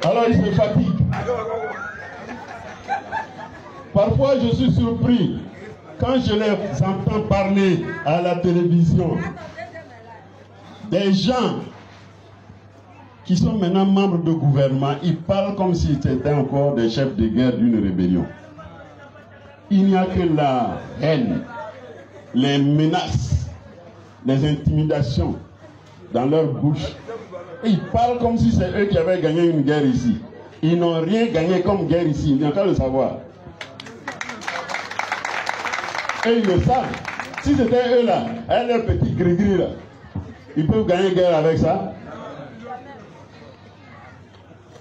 Alors ils se fatiguent. Parfois je suis surpris quand je les entends parler à la télévision. Des gens qui sont maintenant membres de gouvernement, ils parlent comme s'ils étaient encore des chefs de guerre d'une rébellion. Il n'y a que la haine, les menaces, les intimidations dans leur bouche. Et ils parlent comme si c'est eux qui avaient gagné une guerre ici. Ils n'ont rien gagné comme guerre ici, ils n'ont qu'à le savoir. Et ils le savent. Si c'était eux là, avec leur petit gris-gris là, ils peuvent gagner guerre avec ça.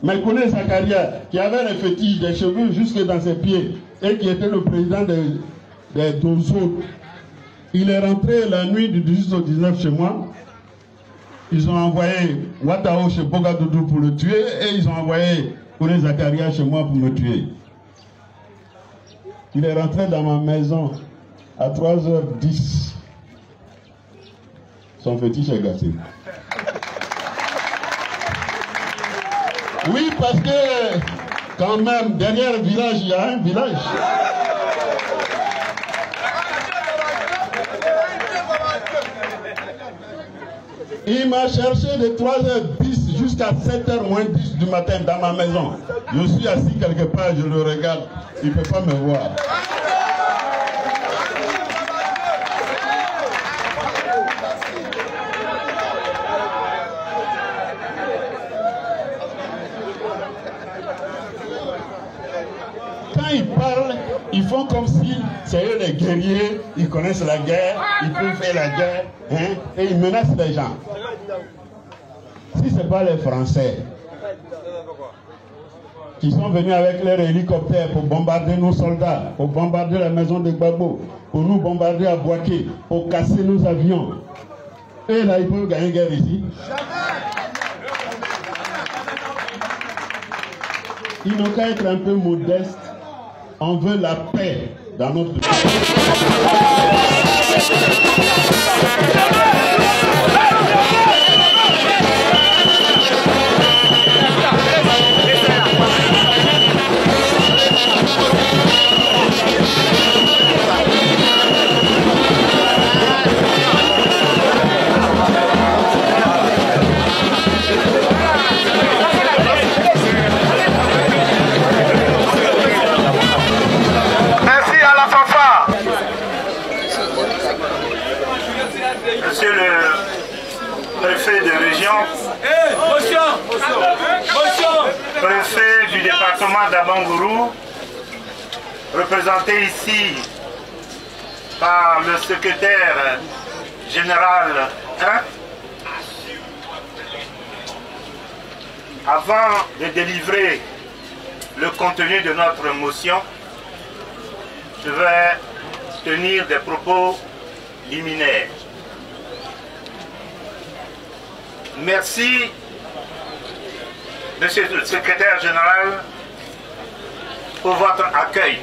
Mais Kone Zakaria, qui avait les fétiches des cheveux jusque dans ses pieds, et qui était le président des Dozo, il est rentré la nuit du 18 au 19 chez moi. Ils ont envoyé Watao chez Bogadoudou pour le tuer, et ils ont envoyé Kone Zakaria chez moi pour me tuer. Il est rentré dans ma maison à 3h10. Son fétiche est gâté. Oui, parce que quand même, derrière le village, il y a un village. Il m'a cherché de 3h10 jusqu'à 7h moins 10 du matin dans ma maison. Je suis assis quelque part, je le regarde. Il ne peut pas me voir. Quand ils parlent, ils font comme si c'est eux les guerriers, ils connaissent la guerre, ils peuvent faire la guerre, hein, et ils menacent les gens. Si ce n'est pas les Français qui sont venus avec leurs hélicoptères pour bombarder nos soldats, pour bombarder la maison de Gbagbo, pour nous bombarder à Bouaké, pour casser nos avions, et là ils peuvent gagner guerre ici. Ils n'ont qu'à être un peu modestes. On veut la paix dans notre pays. Monsieur le préfet de région, préfet du département d'Abangourou, représenté ici par le secrétaire général 1, avant de délivrer le contenu de notre motion, je vais tenir des propos liminaires. Merci, Monsieur le secrétaire général, pour votre accueil.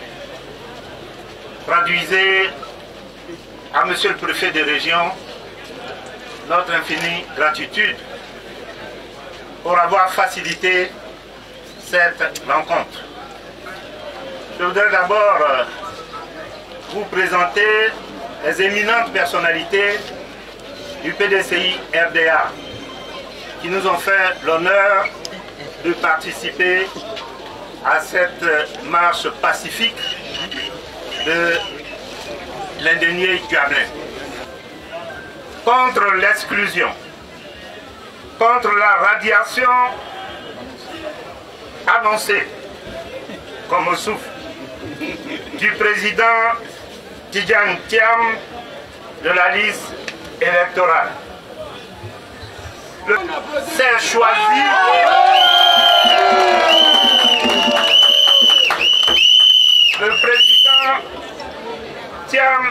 Traduisez à Monsieur le préfet de région notre infinie gratitude pour avoir facilité cette rencontre. Je voudrais d'abord vous présenter les éminentes personnalités du PDCI RDA qui nous ont fait l'honneur de participer à cette marche pacifique de l'indénié Guablin. Contre l'exclusion, contre la radiation annoncée comme au souffle du président Tidjane Thiam de la liste électorale. C'est choisi. Le président Thiam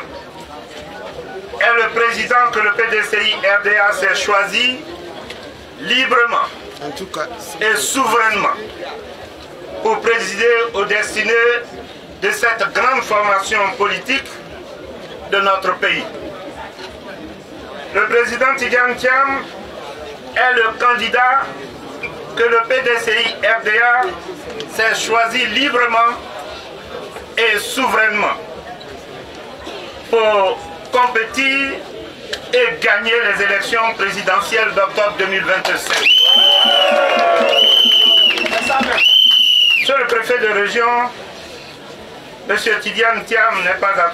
est le président que le PDCI RDA s'est choisi librement et souverainement pour présider aux destinées de cette grande formation politique de notre pays. Le président Tidjane Thiam est le candidat que le PDCI RDA s'est choisi librement et souverainement pour compétir et gagner les élections présidentielles d'octobre 2025. Monsieur le préfet de région, M. Tidiane Thiam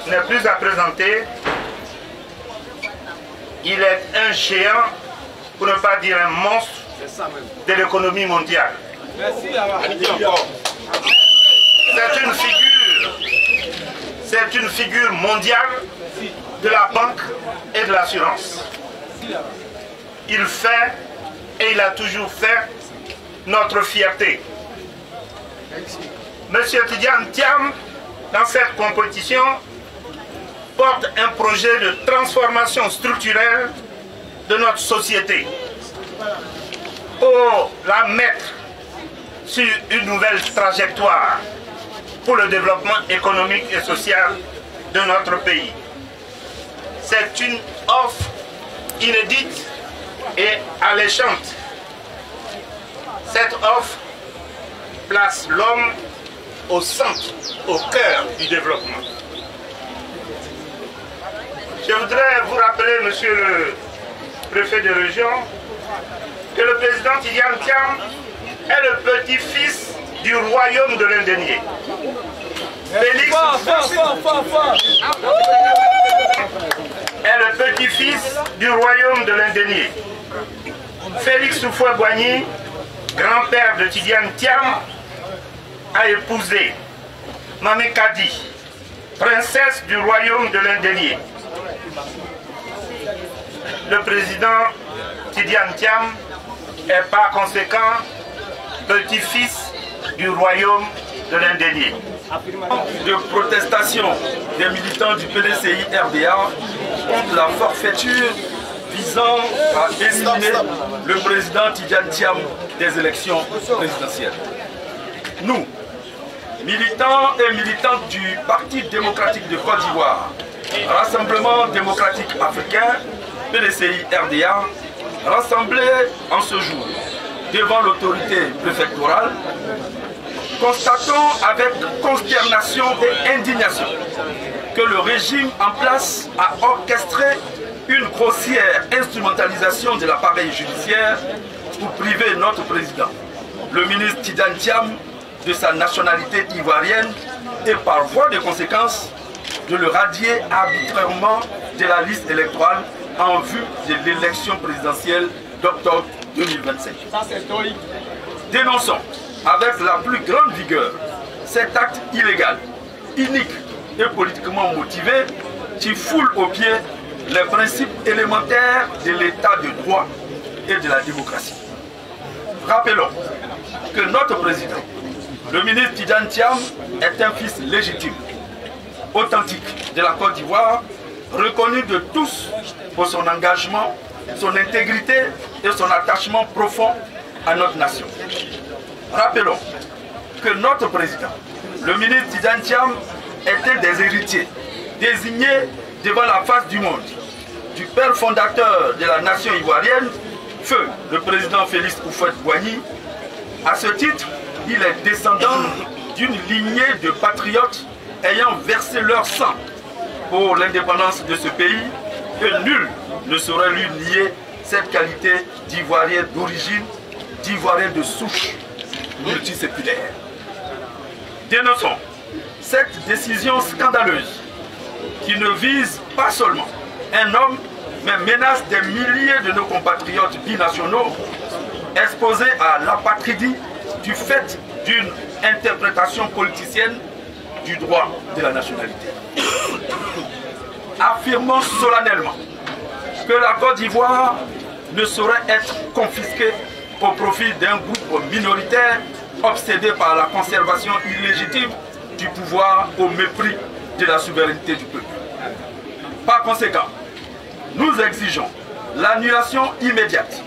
n'est plus à présenter. Il est un géant, pour ne pas dire un monstre, de l'économie mondiale. C'est une figure mondiale de la banque et de l'assurance. Il fait, et il a toujours fait, notre fierté. Monsieur Tidiane Thiam, dans cette compétition, porte un projet de transformation structurelle de notre société pour la mettre sur une nouvelle trajectoire pour le développement économique et social de notre pays. C'est une offre inédite et alléchante. Cette offre place l'homme au centre, au cœur du développement. Je voudrais vous rappeler, monsieur le préfet de région, que le président Tidiane Thiam est le petit-fils du royaume de l'Indénié. Félix est le petit-fils du royaume de l'Indénié. Félix Houphouët-Boigny, grand-père de Tidiane Thiam, a épousé Mamé Kadi, princesse du royaume de l'Indénié. Le président Tidiane Thiam est par conséquent petit-fils du royaume de l'Indénié. De protestation des militants du PDCI RDA contre la forfaiture visant à éliminer le président Tidiane Thiam des élections présidentielles. Nous, militants et militantes du Parti démocratique de Côte d'Ivoire, Rassemblement démocratique africain, PDCI RDA, rassemblés en ce jour devant l'autorité préfectorale, constatons avec consternation et indignation que le régime en place a orchestré une grossière instrumentalisation de l'appareil judiciaire pour priver notre président, le ministre Tidiane Thiam, de sa nationalité ivoirienne et par voie de conséquence de le radier arbitrairement de la liste électorale en vue de l'élection présidentielle d'octobre 2025. Dénonçons avec la plus grande vigueur cet acte illégal, inique et politiquement motivé qui foule aux pieds les principes élémentaires de l'état de droit et de la démocratie. Rappelons que notre président, le ministre Tidiane Thiam, est un fils légitime, authentique de la Côte d'Ivoire, reconnu de tous pour son engagement, son intégrité et son attachement profond à notre nation. Rappelons que notre président, le ministre Tidiane Thiam, est un des héritiers désignés devant la face du monde du père fondateur de la nation ivoirienne, feu le président Félix Houphouët-Boigny. À ce titre, il est descendant d'une lignée de patriotes ayant versé leur sang pour l'indépendance de ce pays, et nul ne saurait lui nier cette qualité d'ivoirien d'origine, d'ivoirien de souche multiséculaire. Dénonçons cette décision scandaleuse qui ne vise pas seulement un homme, mais menace des milliers de nos compatriotes binationaux exposés à l'apatridie du fait d'une interprétation politicienne du droit de la nationalité. Affirmons solennellement que la Côte d'Ivoire ne saurait être confisquée au profit d'un groupe minoritaire obsédé par la conservation illégitime du pouvoir au mépris de la souveraineté du peuple. Par conséquent, nous exigeons l'annulation immédiate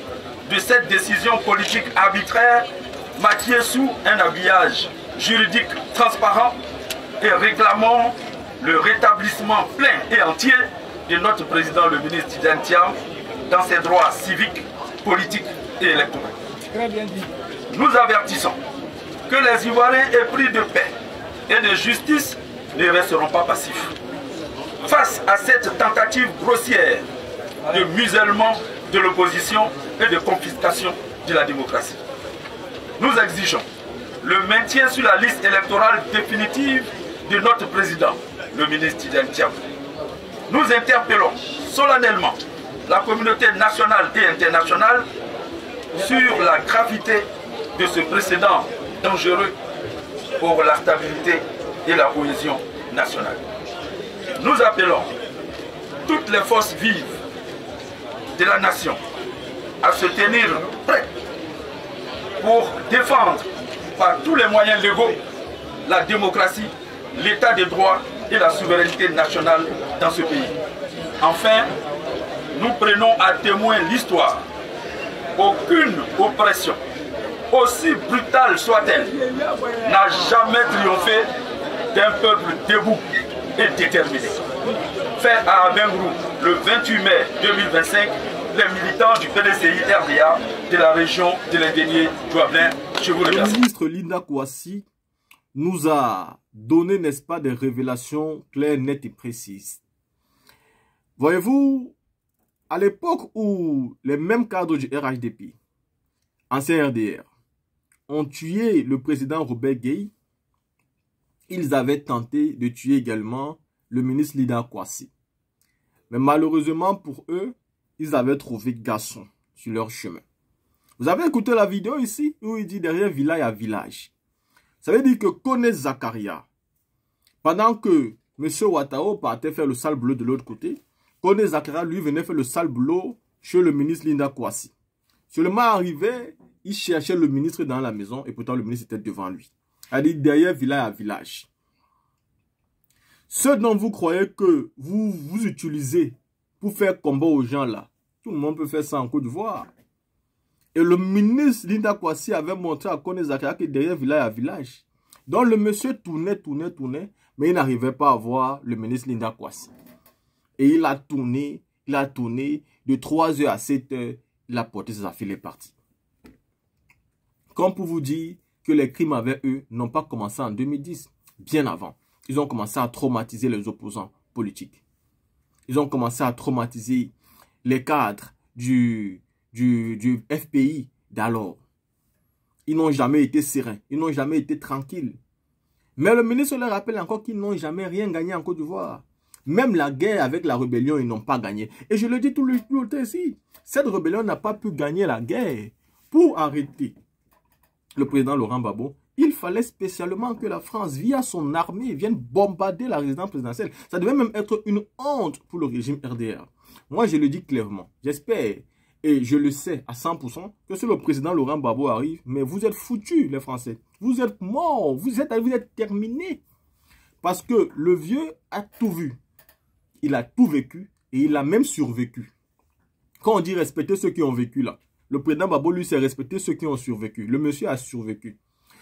de cette décision politique arbitraire maquillée sous un habillage juridique transparent et réclamons le rétablissement plein et entier de notre président, le ministre Tidiane Thiam, dans ses droits civiques, politiques et électoraux. Très bien dit. nous avertissons que les Ivoiriens épris de paix et de justice ne resteront pas passifs. Face à cette tentative grossière de musellement de l'opposition et de confiscation de la démocratie, nous exigeons le maintien sur la liste électorale définitive de notre président, le ministre Tidjane Thiam. Nous interpellons solennellement la communauté nationale et internationale sur la gravité de ce précédent dangereux pour la stabilité et la cohésion nationale. Nous appelons toutes les forces vives de la nation à se tenir prêtes pour défendre par tous les moyens légaux la démocratie, l'état de droit et la souveraineté nationale dans ce pays. Enfin, nous prenons à témoin l'histoire. Aucune oppression, aussi brutale soit-elle, n'a jamais triomphé d'un peuple debout et déterminé. Fait à Abengrou le 28 mai 2025, les militants du PDCI RDA de la région de l'Indénié Douablin. Je vous remercie. Le ministre Linda Kouassi nous a donné, n'est-ce pas, des révélations claires, nettes et précises. Voyez-vous, à l'époque où les mêmes cadres du RHDP, ancien RDR, ont tué le président Robert Gueye, ils avaient tenté de tuer également le ministre Linda Kouassi. Mais malheureusement pour eux, ils avaient trouvé garçon sur leur chemin. Vous avez écouté la vidéo ici où il dit derrière village à village. Ça veut dire que Kone Zakaria, pendant que M. Ouattara partait faire le sale boulot de l'autre côté, Kone Zakaria lui venait faire le sale boulot chez le ministre Linda Kouassi. Seulement arrivé, il cherchait le ministre dans la maison et pourtant le ministre était devant lui. Il dit derrière village à village. Ceux dont vous croyez que vous utilisez pour faire combat aux gens là, tout le monde peut faire ça en Côte d'Ivoire. Et le ministre Linda Kouassi avait montré à Kone Zakaria que derrière village à village. Donc le monsieur tournait, mais il n'arrivait pas à voir le ministre Linda Kouassi. Et il a tourné de 3h à 7h, il a porté ses affaires, il est parti. Comme pour vous dire que les crimes avec eux n'ont pas commencé en 2010, bien avant. Ils ont commencé à traumatiser les opposants politiques. Ils ont commencé à traumatiser les cadres du FPI d'alors. Ils n'ont jamais été sereins, ils n'ont jamais été tranquilles. Mais le ministre leur rappelle encore qu'ils n'ont jamais rien gagné en Côte d'Ivoire. Même la guerre avec la rébellion, ils n'ont pas gagné. Et je le dis tout le temps ici, cette rébellion n'a pas pu gagner la guerre. Pour arrêter le président Laurent Gbagbo, il fallait spécialement que la France, via son armée, vienne bombarder la résidence présidentielle. Ça devait même être une honte pour le régime RDR. Moi, je le dis clairement. J'espère, et je le sais à 100%, que si le président Laurent Gbagbo arrive, mais vous êtes foutus, les Français. Vous êtes morts, vous êtes terminés. Parce que le vieux a tout vu. Il a tout vécu et il a même survécu. Quand on dit respecter ceux qui ont vécu là, le président Gbagbo, lui, c'est respecter ceux qui ont survécu. Le monsieur a survécu.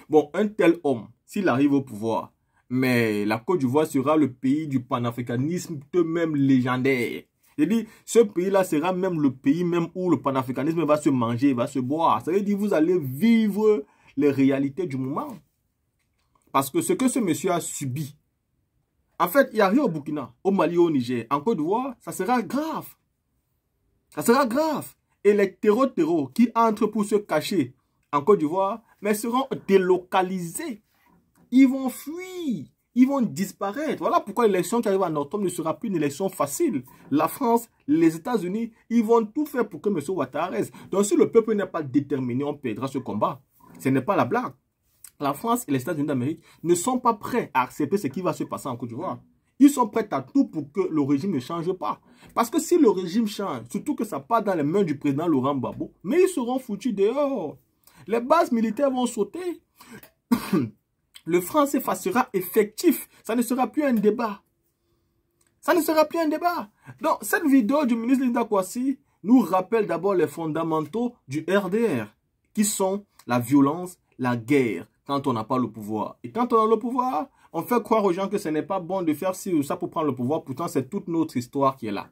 Bon, un tel homme, s'il arrive au pouvoir, mais la Côte d'Ivoire sera le pays du panafricanisme même légendaire. J'ai dit, ce pays-là sera même le pays même où le panafricanisme va se manger, va se boire. Ça veut dire que vous allez vivre les réalités du moment. Parce que ce que ce monsieur a subi, en fait, il n'y a rien au Burkina, au Mali, au Niger. En Côte d'Ivoire, ça sera grave. Ça sera grave. Et les terreaux qui entrent pour se cacher en Côte d'Ivoire, mais seront délocalisés. Ils vont fuir. Ils vont disparaître. Voilà pourquoi l'élection qui arrive en octobre ne sera plus une élection facile. La France, les États-Unis, ils vont tout faire pour que M. Ouattara reste. Donc si le peuple n'est pas déterminé, on perdra ce combat. Ce n'est pas la blague. La France et les États-Unis d'Amérique ne sont pas prêts à accepter ce qui va se passer en Côte d'Ivoire. Ils sont prêts à tout pour que le régime ne change pas. Parce que si le régime change, surtout que ça part dans les mains du président Laurent Gbagbo, mais ils seront foutus dehors. Les bases militaires vont sauter. Le franc CFA sera effectif. Ça ne sera plus un débat. Ça ne sera plus un débat. Donc, cette vidéo du ministre Linda Kouassi nous rappelle d'abord les fondamentaux du RDR, qui sont la violence, la guerre, quand on n'a pas le pouvoir. Et quand on a le pouvoir, on fait croire aux gens que ce n'est pas bon de faire ci ou ça pour prendre le pouvoir. Pourtant, c'est toute notre histoire qui est là.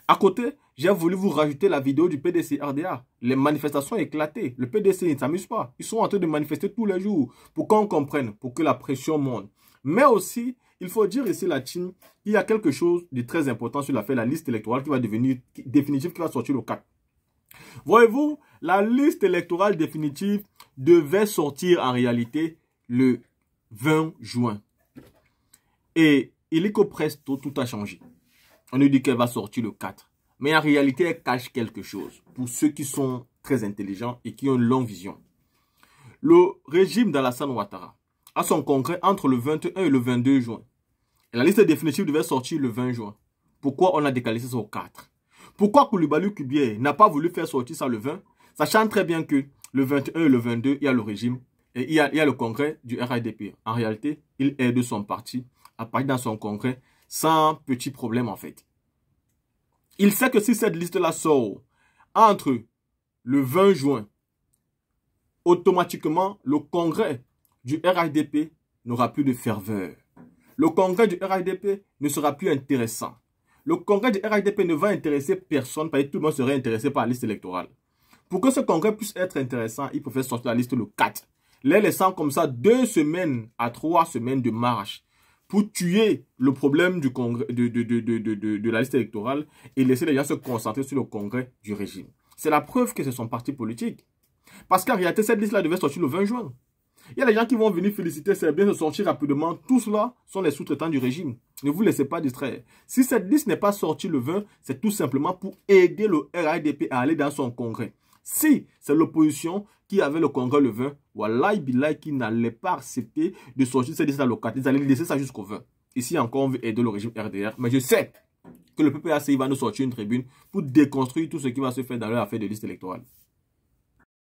À côté, j'ai voulu vous rajouter la vidéo du PDC RDA. Les manifestations éclatées. Le PDC ne s'amuse pas. Ils sont en train de manifester tous les jours pour qu'on comprenne, pour que la pression monte. Mais aussi, il faut dire ici, la team, il y a quelque chose de très important sur l'affaire, la liste électorale qui va devenir définitive, qui va sortir le 4. Voyez-vous, la liste électorale définitive devait sortir en réalité le 20 juin. Et illico presto, tout a changé. On nous dit qu'elle va sortir le 4. Mais en réalité, elle cache quelque chose pour ceux qui sont très intelligents et qui ont une longue vision. Le régime d'Alassane Ouattara a son congrès entre le 21 et le 22 juin. Et la liste définitive devait sortir le 20 juin. Pourquoi on a décalé ça au 4? Pourquoi Koulibaly Kubier n'a pas voulu faire sortir ça le 20, sachant très bien que le 21 et le 22, il y a le régime et il y a le congrès du RHDP. En réalité, il aide son parti à partir dans son congrès sans petit problème en fait. Il sait que si cette liste-là sort entre le 20 juin, automatiquement, le congrès du RHDP n'aura plus de ferveur. Le congrès du RHDP ne sera plus intéressant. Le congrès du RHDP ne va intéresser personne parce que tout le monde serait intéressé par la liste électorale. Pour que ce congrès puisse être intéressant, il faut faire sortir la liste le 4. Les laissant comme ça 2 semaines à 3 semaines de marche pour tuer le problème du congrès, de la liste électorale et laisser les gens se concentrer sur le congrès du régime. C'est la preuve que c'est son parti politique. Parce qu'en réalité, cette liste-là devait sortir le 20 juin. Il y a des gens qui vont venir féliciter, c'est bien de sortir rapidement. Tous cela sont les sous-traitants du régime. Ne vous laissez pas distraire. Si cette liste n'est pas sortie le 20, c'est tout simplement pour aider le RHDP à aller dans son congrès. Si c'est l'opposition qui avait le congrès le 20, Wallahi Billahi qui n'allait pas accepter de sortir cette liste-là le 4. Ils allaient laisser ça jusqu'au 20. Ici encore, on veut aider le régime RDR. Mais je sais que le PPACI va nous sortir une tribune pour déconstruire tout ce qui va se faire dans leur affaire de liste électorale.